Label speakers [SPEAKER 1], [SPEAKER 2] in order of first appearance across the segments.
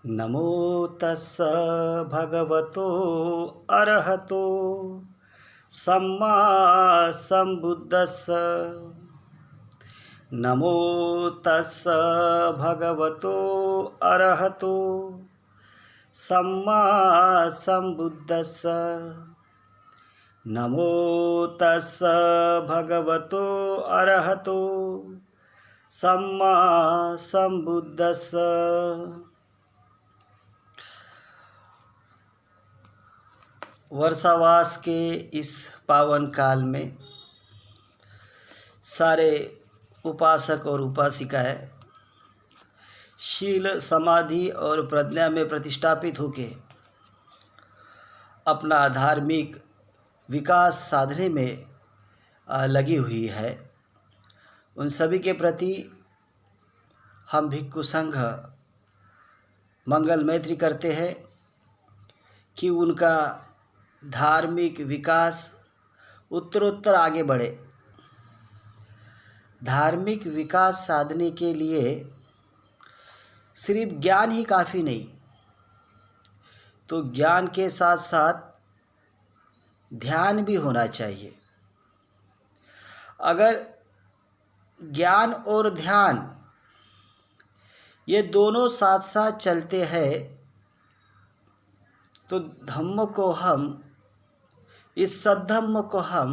[SPEAKER 1] नमो तस्स भगवतो अरहतो सम्मा सम्बुद्धस्स। नमो तस्स भगवतो अरहतो सम्मा सम्बुद्धस्स। नमो तस्स भगवतो अरहतो सम्मा सम्बुद्धस्स। वर्षावास के इस पावन काल में सारे उपासक और उपासिकाएं शील समाधि और प्रज्ञा में प्रतिष्ठापित होके अपना धार्मिक विकास साधने में लगी हुई है। उन सभी के प्रति हम भिक्खु संघ मंगल मैत्री करते हैं कि उनका धार्मिक विकास उत्तरोत्तर आगे बढ़े। धार्मिक विकास साधने के लिए सिर्फ ज्ञान ही काफ़ी नहीं, तो ज्ञान के साथ साथ ध्यान भी होना चाहिए। अगर ज्ञान और ध्यान ये दोनों साथ साथ चलते हैं तो धम्म को हम, इस सद्धम्म को हम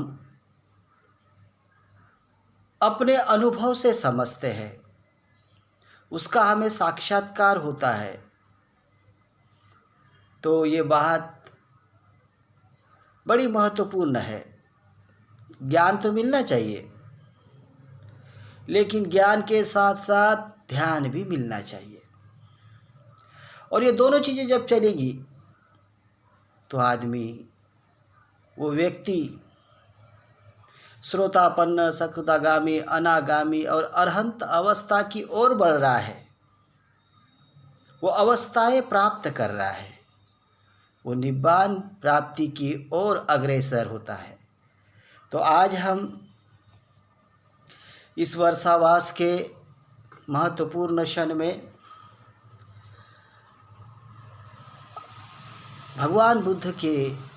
[SPEAKER 1] अपने अनुभव से समझते हैं, उसका हमें साक्षात्कार होता है। तो ये बात बड़ी महत्वपूर्ण है। ज्ञान तो मिलना चाहिए, लेकिन ज्ञान के साथ साथ ध्यान भी मिलना चाहिए। और ये दोनों चीज़ें जब चलेगी तो आदमी, वो व्यक्ति श्रोतापन्न, सकृतागामी, अनागामी और अरहंत अवस्था की ओर बढ़ रहा है। वो अवस्थाएं प्राप्त कर रहा है, वो निब्बान प्राप्ति की ओर अग्रसर होता है। तो आज हम इस वर्षावास के महत्वपूर्ण क्षण में भगवान बुद्ध के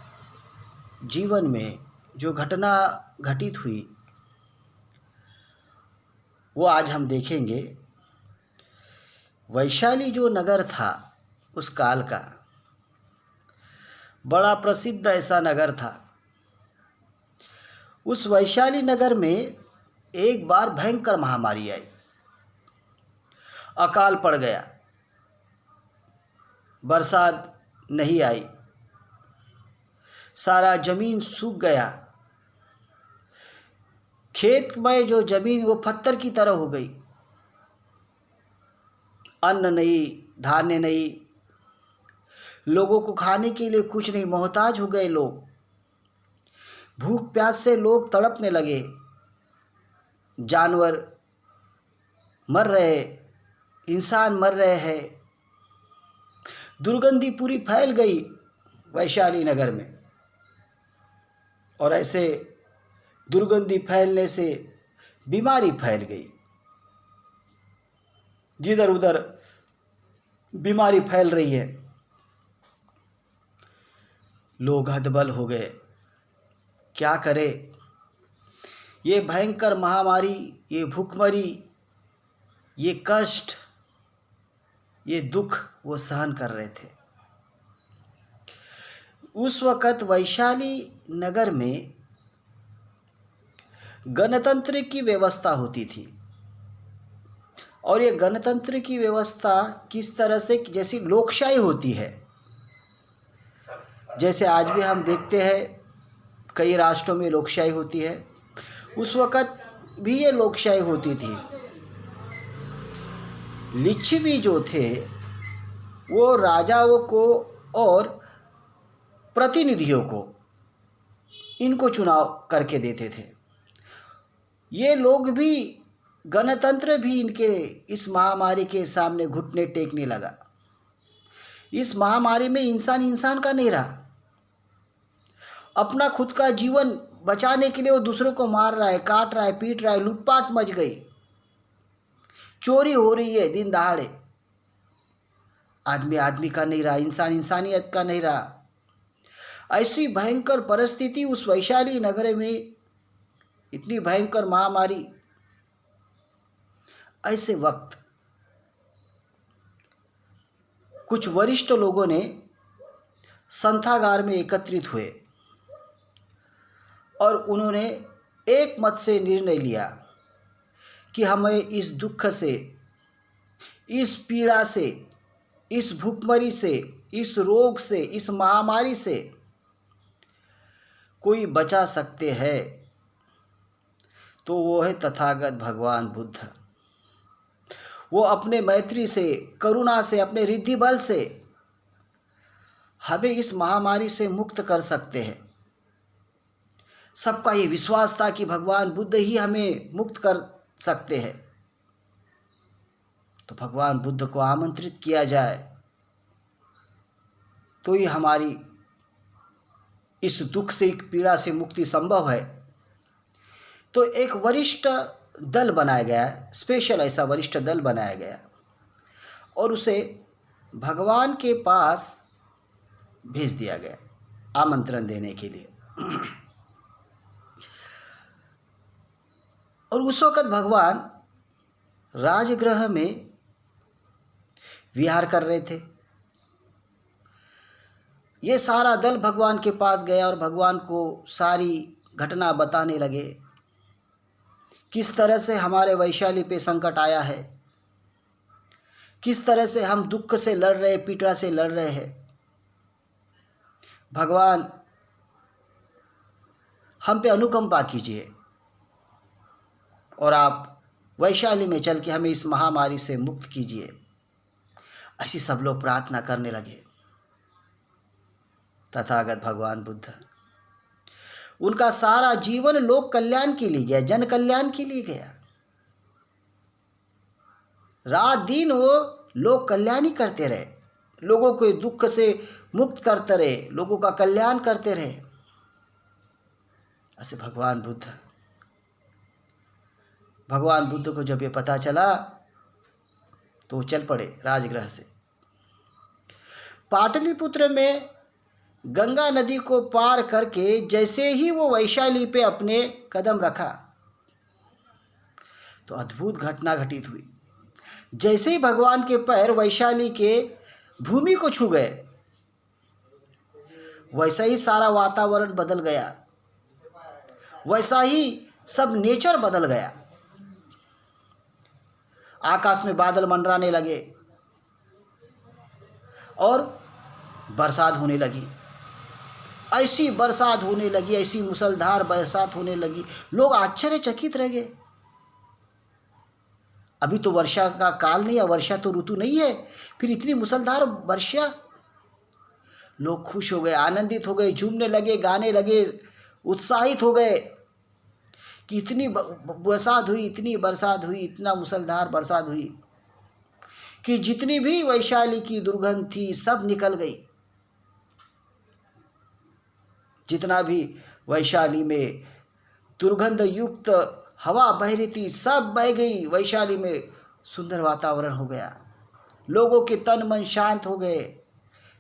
[SPEAKER 1] जीवन में जो घटना घटित हुई वो आज हम देखेंगे। वैशाली जो नगर था उस काल का, बड़ा प्रसिद्ध ऐसा नगर था। उस वैशाली नगर में एक बार भयंकर महामारी आई, अकाल पड़ गया, बरसात नहीं आई, सारा ज़मीन सूख गया। खेत में जो ज़मीन वो पत्थर की तरह हो गई। अन्न नहीं, धान्य नहीं, लोगों को खाने के लिए कुछ नहीं, मोहताज हो गए लोग। भूख प्यास से लोग तड़पने लगे, जानवर मर रहे, इंसान मर रहे हैं। दुर्गंधी पूरी फैल गई वैशाली नगर में, और ऐसे दुर्गंधी फैलने से बीमारी फैल गई। जिधर उधर बीमारी फैल रही है, लोग हतबल हो गए। क्या करें? ये भयंकर महामारी, ये भूखमरी, ये कष्ट, ये दुख वो सहन कर रहे थे। उस वक़्त वैशाली नगर में गणतंत्र की व्यवस्था होती थी। और ये गणतंत्र की व्यवस्था किस तरह से, जैसी लोकशाही होती है, जैसे आज भी हम देखते हैं कई राष्ट्रों में लोकशाही होती है, उस वक़्त भी ये लोकशाही होती थी। लिच्छवी जो थे वो राजाओं को और प्रतिनिधियों को, इनको चुनाव करके देते थे। ये लोग भी, गणतंत्र भी इनके इस महामारी के सामने घुटने टेकने लगा। इस महामारी में इंसान इंसान का नहीं रहा। अपना खुद का जीवन बचाने के लिए वो दूसरों को मार रहा है, काट रहा है, पीट रहा है, लूटपाट मच गई, चोरी हो रही है दिन दहाड़े। आदमी आदमी का नहीं रहा, इंसान इंसानियत का नहीं रहा। ऐसी भयंकर परिस्थिति उस वैशाली नगर में, इतनी भयंकर महामारी। ऐसे वक्त कुछ वरिष्ठ लोगों ने संथागार में एकत्रित हुए और उन्होंने एक मत से निर्णय लिया कि हमें इस दुख से, इस पीड़ा से, इस भूखमरी से, इस रोग से, इस महामारी से कोई बचा सकते हैं तो वो है तथागत भगवान बुद्ध। वो अपने मैत्री से, करुणा से, अपने रिद्धि बल से हमें इस महामारी से मुक्त कर सकते हैं। सबका ये विश्वास था कि भगवान बुद्ध ही हमें मुक्त कर सकते हैं। तो भगवान बुद्ध को आमंत्रित किया जाए तो ही हमारी इस दुख से, एक पीड़ा से मुक्ति संभव है। तो एक वरिष्ठ दल बनाया गया, स्पेशल ऐसा वरिष्ठ दल बनाया गया और उसे भगवान के पास भेज दिया गया आमंत्रण देने के लिए। और उस वक़्त भगवान राजगृह में विहार कर रहे थे। ये सारा दल भगवान के पास गया और भगवान को सारी घटना बताने लगे, किस तरह से हमारे वैशाली पे संकट आया है, किस तरह से हम दुख से लड़ रहे, पीड़ा से लड़ रहे हैं। भगवान हम पे अनुकंपा कीजिए और आप वैशाली में चल के हमें इस महामारी से मुक्त कीजिए। ऐसी सब लोग प्रार्थना करने लगे। तथागत भगवान बुद्ध, उनका सारा जीवन लोक कल्याण के लिए गया, जन कल्याण के लिए गया। रात दिन वो लोक कल्याण ही करते रहे, लोगों को दुख से मुक्त करते रहे, लोगों का कल्याण करते रहे। ऐसे भगवान बुद्ध को जब ये पता चला तो वो चल पड़े राजगृह से। पाटलिपुत्र में गंगा नदी को पार करके जैसे ही वो वैशाली पे अपने कदम रखा तो अद्भुत घटना घटित हुई। जैसे ही भगवान के पैर वैशाली के भूमि को छू गए, वैसा ही सारा वातावरण बदल गया, वैसा ही सब नेचर बदल गया। आकाश में बादल मंडराने लगे और बरसात होने लगी। ऐसी बरसात होने लगी, ऐसी मूसलाधार बरसात होने लगी, लोग आश्चर्यचकित रह गए। अभी तो वर्षा का काल नहीं है, वर्षा तो ऋतु नहीं है, फिर इतनी मूसलाधार वर्षा। लोग खुश हो गए, आनंदित हो गए, झूमने लगे, गाने लगे, उत्साहित हो गए कि इतनी बरसात हुई, इतनी बरसात हुई, इतना मूसलाधार बरसात हुई कि जितनी भी वैशाली की दुर्गंध थी सब निकल गई। जितना भी वैशाली में दुर्गंध युक्त हवा बह रही थी सब बह गई। वैशाली में सुंदर वातावरण हो गया, लोगों के तन मन शांत हो गए,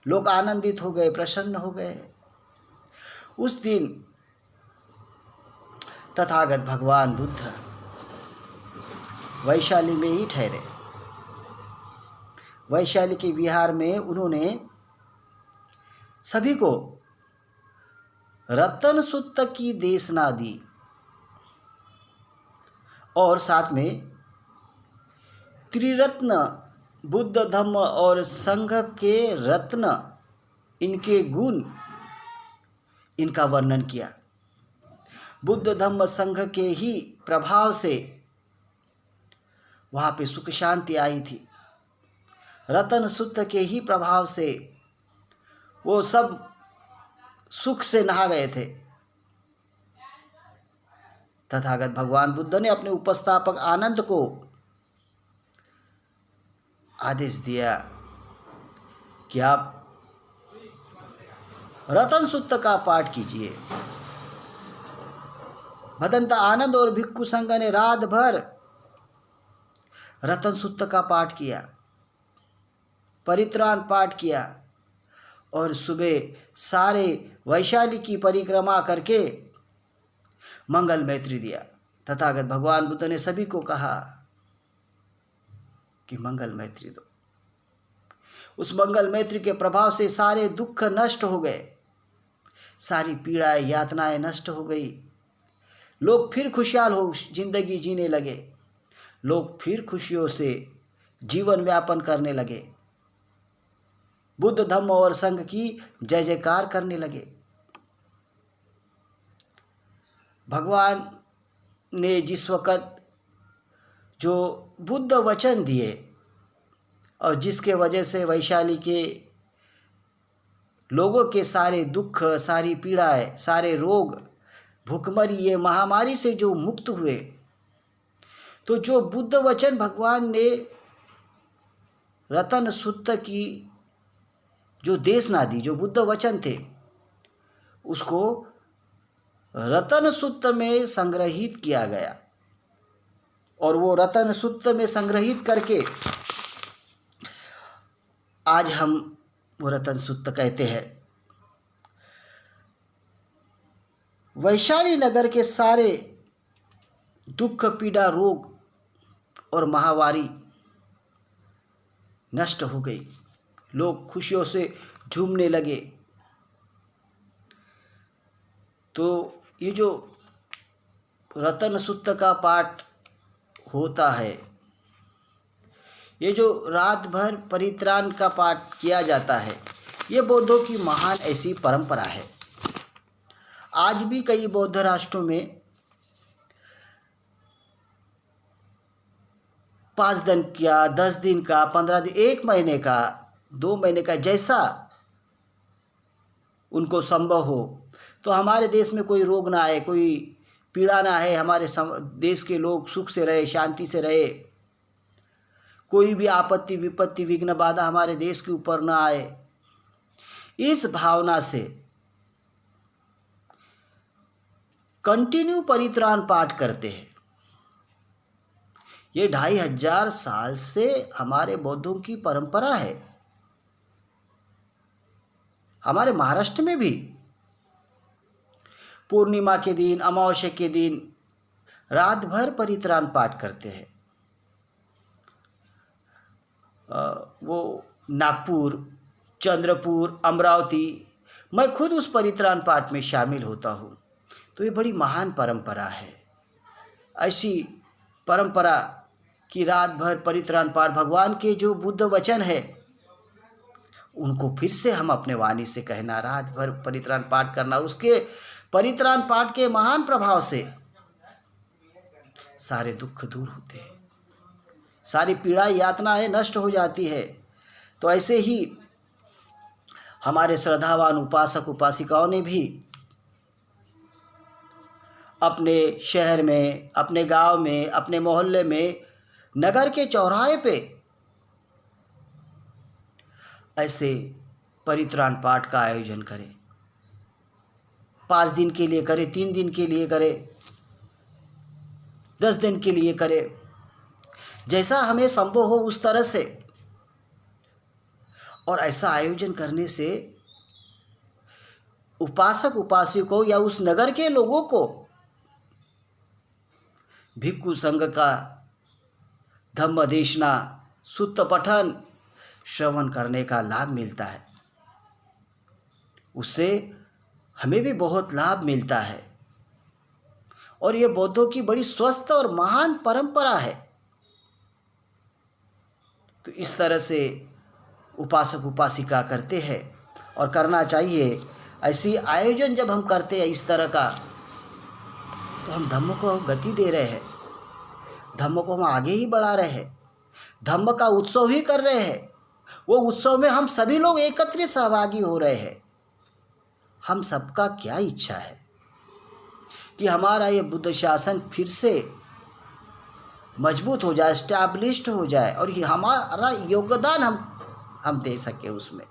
[SPEAKER 1] लोग आनंदित हो गए, प्रसन्न हो गए। उस दिन तथागत भगवान बुद्ध वैशाली में ही ठहरे। वैशाली के विहार में उन्होंने सभी को रतन सुत्त की देशना दी और साथ में त्रिरत्न बुद्ध धम्म और संघ के रत्न, इनके गुण, इनका वर्णन किया। बुद्ध धम्म संघ के ही प्रभाव से वहाँ पे सुख शांति आई थी। रतन सुत्त के ही प्रभाव से वो सब सुख से नहा गए थे। तथागत भगवान बुद्ध ने अपने उपस्थापक आनंद को आदेश दिया कि आप रतन सुत्त का पाठ कीजिए। भदंता आनंद और भिक्खु संघ ने रात भर रतन सुत्त का पाठ किया। परित्राण पाठ किया और सुबह सारे वैशाली की परिक्रमा करके मंगल मैत्री दिया। तथागत भगवान बुद्ध ने सभी को कहा कि मंगल मैत्री दो। उस मंगल मैत्री के प्रभाव से सारे दुख नष्ट हो गए, सारी पीड़ाएं यातनाएं नष्ट हो गई। लोग फिर खुशहाल हो जिंदगी जीने लगे, लोग फिर खुशियों से जीवन व्यापन करने लगे, बुद्ध धम्म और संघ की जय जयकार करने लगे। भगवान ने जिस वक़्त जो बुद्ध वचन दिए और जिसके वजह से वैशाली के लोगों के सारे दुख, सारी पीड़ाएं, सारे रोग, भूखमरी, ये महामारी से जो मुक्त हुए, तो जो बुद्ध वचन भगवान ने रतन सूत्र की जो देशना दी, जो बुद्ध वचन थे, उसको रतन सूत्र में संग्रहित किया गया। और वो रतन सूत्र में संग्रहित करके आज हम वो रतन सूत्र कहते हैं। वैशाली नगर के सारे दुख, पीड़ा, रोग और महामारी नष्ट हो गई, लोग खुशियों से झूमने लगे। तो ये जो रतन सूत्र का पाठ होता है, ये जो रात भर परित्राण का पाठ किया जाता है, ये बौद्धों की महान ऐसी परंपरा है। आज भी कई बौद्ध राष्ट्रों में 5 दिन का, 10 दिन का, 15 दिन, 1 महीने का, 2 महीने का, जैसा उनको संभव हो। तो हमारे देश में कोई रोग ना आए, कोई पीड़ा ना है, हमारे देश के लोग सुख से रहे, शांति से रहे, कोई भी आपत्ति, विपत्ति, विघ्न, बाधा हमारे देश के ऊपर ना आए, इस भावना से कंटिन्यू परित्राण पाठ करते हैं। ये 2500 साल से हमारे बौद्धों की परंपरा है। हमारे महाराष्ट्र में भी पूर्णिमा के दिन, अमावस्या के दिन रात भर परित्राण पाठ करते हैं। वो नागपुर, चंद्रपुर, अमरावती, मैं खुद उस परित्राण पाठ में शामिल होता हूँ। तो ये बड़ी महान परंपरा है। ऐसी परंपरा कि रात भर परित्राण पाठ, भगवान के जो बुद्ध वचन है उनको फिर से हम अपने वाणी से कहना, रात भर परित्राण पाठ करना। उसके परित्राण पाठ के महान प्रभाव से सारे दुख दूर होते हैं, सारी पीड़ा यातनाएं नष्ट हो जाती है। तो ऐसे ही हमारे श्रद्धावान उपासक उपासिकाओं ने भी अपने शहर में, अपने गांव में, अपने मोहल्ले में, नगर के चौराहे पे ऐसे परित्राण पाठ का आयोजन करें। 5 दिन के लिए करें, 3 दिन के लिए करें, 10 दिन के लिए करें, जैसा हमें संभव हो उस तरह से। और ऐसा आयोजन करने से उपासक उपासिकों या उस नगर के लोगों को भिक्खु संघ का धम्म देशना, सुत्त पठन, श्रवण करने का लाभ मिलता है। उससे हमें भी बहुत लाभ मिलता है। और ये बौद्धों की बड़ी स्वस्थ और महान परंपरा है। तो इस तरह से उपासक उपासिका करते हैं और करना चाहिए। ऐसी आयोजन जब हम करते हैं इस तरह का, तो हम धम्म को गति दे रहे हैं, धम्म को हम आगे ही बढ़ा रहे हैं, धम्म का उत्सव ही कर रहे हैं। वो उत्सव में हम सभी लोग एकत्रित सहभागी हो रहे हैं। हम सबका क्या इच्छा है कि हमारा ये बुद्ध शासन फिर से मजबूत हो जाए, एस्टैब्लिश्ड हो जाए, और ये हमारा योगदान हम दे सके उसमें।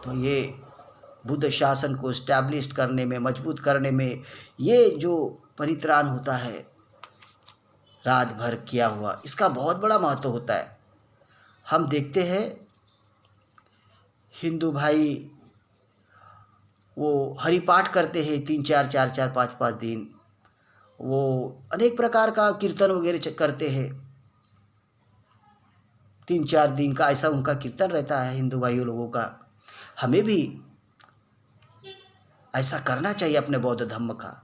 [SPEAKER 1] तो ये बुद्ध शासन को एस्टैब्लिश करने में, मजबूत करने में, ये जो परित्राण होता है रात भर किया हुआ, इसका बहुत बड़ा महत्व होता है। हम देखते हैं हिंदू भाई वो हरिपाठ करते हैं 3-4 4-4 5-5 दिन, वो अनेक प्रकार का कीर्तन वगैरह करते हैं, 3-4 दिन का ऐसा उनका कीर्तन रहता है हिंदू भाइयों लोगों का। हमें भी ऐसा करना चाहिए अपने बौद्ध धर्म का,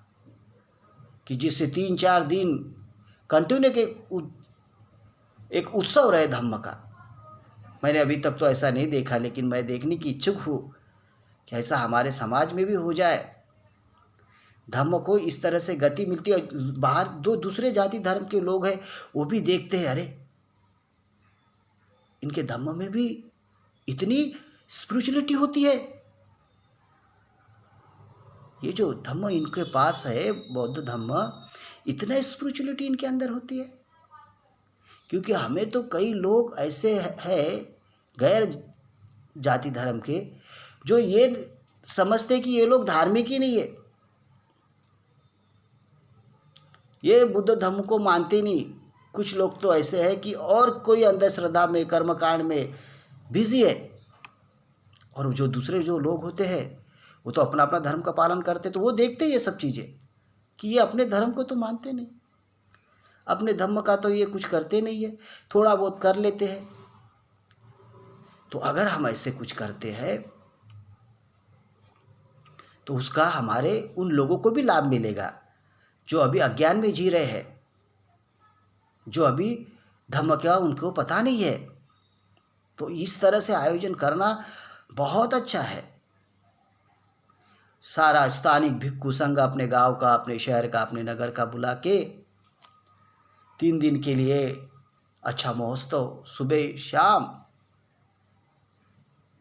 [SPEAKER 1] कि जिससे 3-4 दिन कंटिन्यू के एक उत्सव रहे धम्म का। मैंने अभी तक तो ऐसा नहीं देखा, लेकिन मैं देखने की इच्छुक हूँ कि ऐसा हमारे समाज में भी हो जाए। धर्म को इस तरह से गति मिलती है। बाहर दो दूसरे जाति धर्म के लोग हैं, वो भी देखते हैं, अरे इनके धर्म में भी इतनी स्पिरिचुअलिटी होती है। ये जो धर्म इनके पास है, बौद्ध धर्म, इतना स्पिरिचुअलिटी इनके अंदर होती है। क्योंकि हमें तो कई लोग ऐसे हैं गैर जाति धर्म के, जो ये समझते कि ये लोग धार्मिक ही नहीं है, ये बुद्ध धर्म को मानते नहीं। कुछ लोग तो ऐसे हैं कि और कोई अंधश्रद्धा में, कर्मकांड में बिजी है। और जो दूसरे जो लोग होते हैं वो तो अपना अपना धर्म का पालन करते, तो वो देखते ये सब चीज़ें कि ये अपने धर्म को तो मानते नहीं, अपने धर्म का तो ये कुछ करते नहीं है, थोड़ा बहुत कर लेते हैं। तो अगर हम ऐसे कुछ करते हैं तो उसका हमारे उन लोगों को भी लाभ मिलेगा जो अभी अज्ञान में जी रहे हैं, जो अभी धर्म क्या उनको पता नहीं है। तो इस तरह से आयोजन करना बहुत अच्छा है। सारा स्थानिक भिक्खु संघ अपने गांव का, अपने शहर का, अपने नगर का बुला के 3 दिन के लिए अच्छा महोत्सव सुबह शाम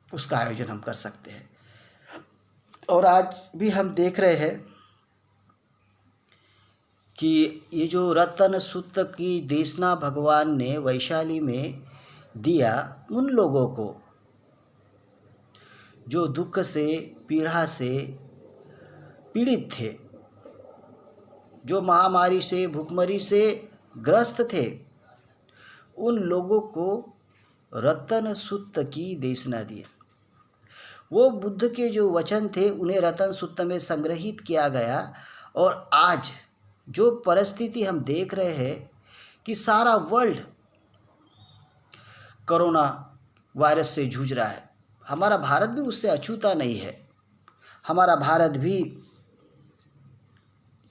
[SPEAKER 1] उसका आयोजन हम कर सकते हैं। और आज भी हम देख रहे हैं कि ये जो रतन सुत्त की देशना भगवान ने वैशाली में दिया उन लोगों को जो दुख से, पीड़ा से पीड़ित थे, जो महामारी से, भूखमरी से ग्रस्त थे, उन लोगों को रतन सुत्त की देशना दिया। वो बुद्ध के जो वचन थे उन्हें रतन सुत्त में संग्रहित किया गया। और आज जो परिस्थिति हम देख रहे हैं कि सारा वर्ल्ड कोरोना वायरस से जूझ रहा है, हमारा भारत भी उससे अछूता नहीं है। हमारा भारत भी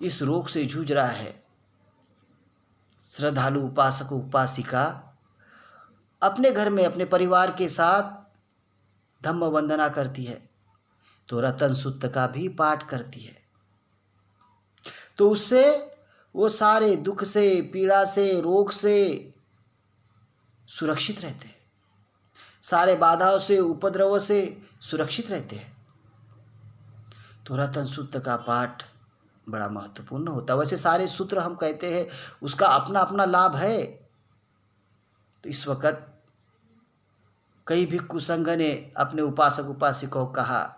[SPEAKER 1] इस रोग से जूझ रहा है। श्रद्धालु उपासक उपासिका अपने घर में अपने परिवार के साथ धम्म वंदना करती है, तो रतन सुत्त का भी पाठ करती है, तो उससे वो सारे दुख से, पीड़ा से, रोग से सुरक्षित रहते हैं, सारे बाधाओं से, उपद्रवों से सुरक्षित रहते हैं। तो रतन सूत्र का पाठ बड़ा महत्वपूर्ण होता है। वैसे सारे सूत्र हम कहते हैं उसका अपना अपना लाभ है। तो इस वक्त कई भिक्खु संघ ने अपने उपासक उपासिकाओं को कहा,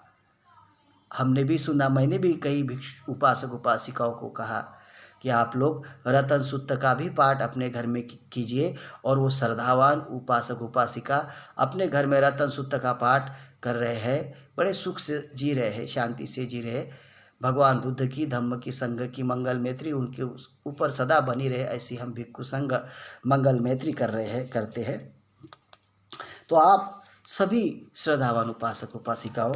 [SPEAKER 1] हमने भी सुना, मैंने भी कई भिक्षु उपासक उपासिकाओं को कहा कि आप लोग रतन सूत्र का भी पाठ अपने घर में कीजिए। और वो श्रद्धावान उपासक उपासिका अपने घर में रतन सूत्र का पाठ कर रहे हैं, बड़े सुख से जी रहे हैं, शांति से जी रहे। भगवान बुद्ध की, धम्म की, संघ की मंगल मैत्री उनके ऊपर सदा बनी रहे, ऐसी हम भिक्खु संघ मंगल मैत्री करते हैं। तो आप सभी श्रद्धावान उपासक उपासिकाओं,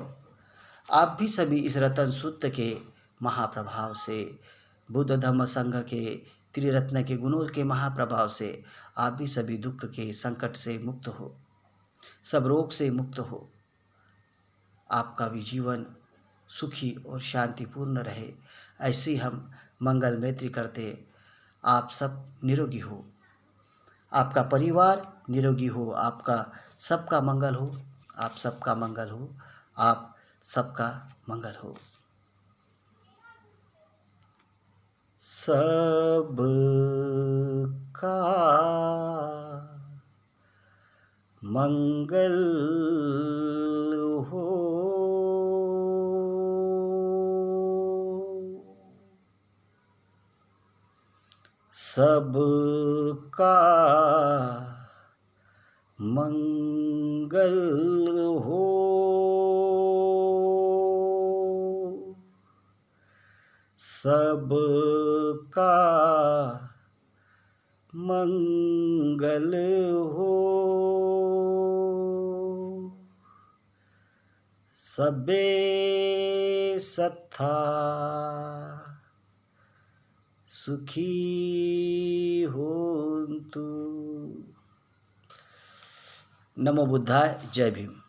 [SPEAKER 1] आप भी सभी इस रतन सूत्र के महाप्रभाव से, बुद्ध धम्म संघ के त्रिरत्न के गुणों के महाप्रभाव से आप भी सभी दुख के संकट से मुक्त हो, सब रोग से मुक्त हो, आपका भी जीवन सुखी और शांतिपूर्ण रहे, ऐसी हम मंगल मैत्री करते। आप सब निरोगी हो, आपका परिवार निरोगी हो, आपका सबका मंगल हो, आप सबका मंगल हो, आप सबका मंगल हो। सबका मंगल हो, सबका मंगल हो। सबका मंगल हो। सबे सत्था सुखी होन्तु। नमो बुद्धाय। जय भीम।